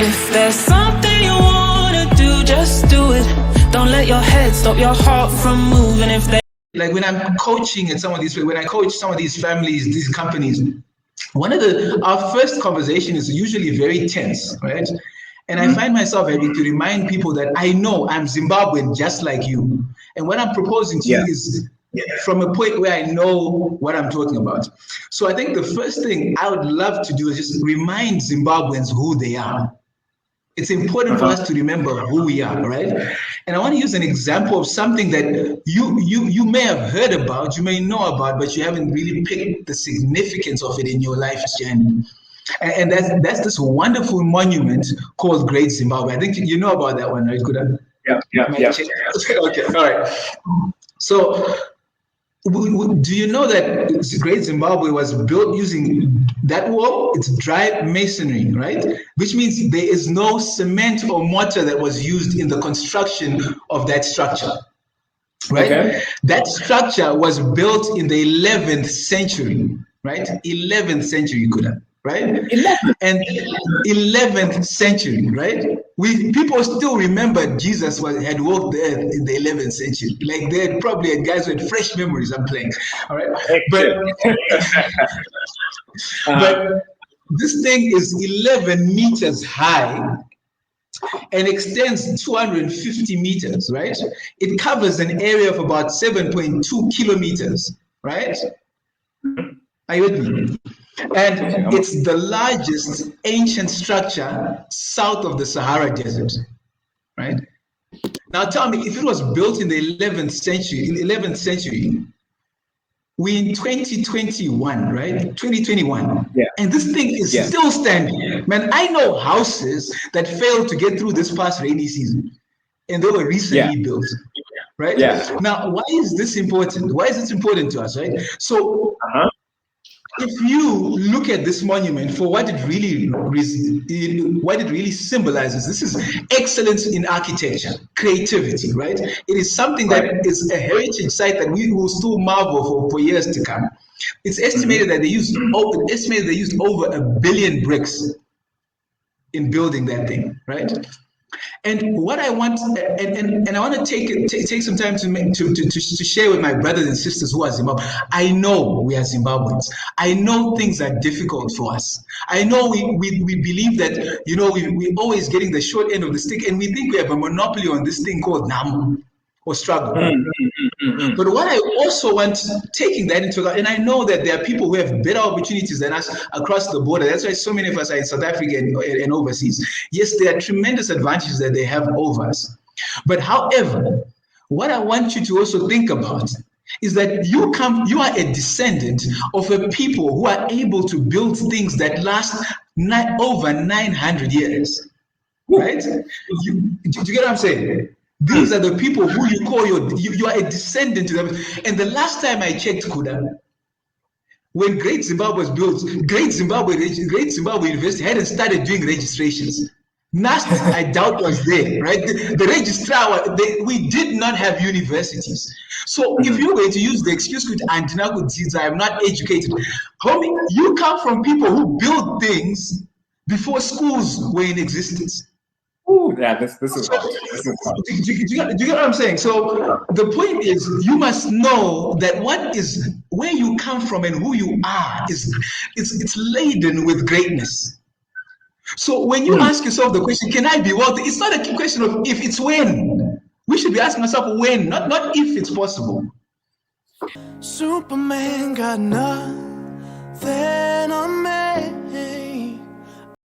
If there's something you wanna do, just do it. Don't let your head stop your heart from moving. If they like when I'm coaching at some of these, when I coach some of these families, these companies, our first conversation is usually very tense, right? And I find myself having to remind people that I know I'm Zimbabwean just like you. And what I'm proposing to you is from a point where I know what I'm talking about. So I think the first thing I would love to do is just remind Zimbabweans who they are. It's important for us to remember who we are, right? And I want to use an example of something that you may have heard about, you may know about, but you haven't really picked the significance of it in your life's journey. And that's this wonderful monument called Great Zimbabwe. I think you know about that one, right? Yeah. Okay, all right. So, do you know that Great Zimbabwe was built using that wall? It's dry masonry, right? Which means there is no cement or mortar that was used in the construction of that structure, right? Okay. That structure was built in the 11th century, right? 11th century, right? 11th. And 11th century, right? People still remember Jesus had walked the earth in the 11th century. Like they had probably had guys with fresh memories. I'm playing, all right? But this thing is 11 meters high and extends 250 meters, right? It covers an area of about 7.2 kilometers, right? Are you with me? And it's the largest ancient structure south of the Sahara Desert, right? Now tell me, if it was built in the 11th century, we're in 2021, right? 2021. Yeah. And this thing is still standing. Man, I know houses that failed to get through this past rainy season, and they were recently built, right? Yeah. Now, why is this important? Why is this important to us, right? So, if you look at this monument for what it really symbolizes, this is excellence in architecture, creativity, right? It is something that is a heritage site that we will still marvel for years to come. It's estimated that they used over 1 billion bricks in building that thing, right? And what I want, and I want to take some time to share with my brothers and sisters who are Zimbabwean. I know we are Zimbabweans. I know things are difficult for us. I know we believe that, we're always getting the short end of the stick, and we think we have a monopoly on this thing called NAM or struggle. But what I also want, taking that into account, and I know that there are people who have better opportunities than us across the border. That's why so many of us are in South Africa and overseas. Yes, there are tremendous advantages that they have over us. But however, what I want you to also think about is that you are a descendant of a people who are able to build things that last over 900 years, right? Do you get what I'm saying? These are the people who you call you are a descendant to them. And the last time I checked, Kuda, when Great Zimbabwe was built, Great Zimbabwe University hadn't started doing registrations. NAST, I doubt, was there, right? The registrar, we did not have universities. So if you're going to use the excuse with I am not educated, homie, you come from people who build things before schools were in existence. Ooh, yeah, this is hard. Do you get what I'm saying? So the point is, you must know that where you come from and who you are it's laden with greatness. So when you ask yourself the question, can I be wealthy? It's not a question of if, it's when. We should be asking ourselves when, not if it's possible. Superman got nothing.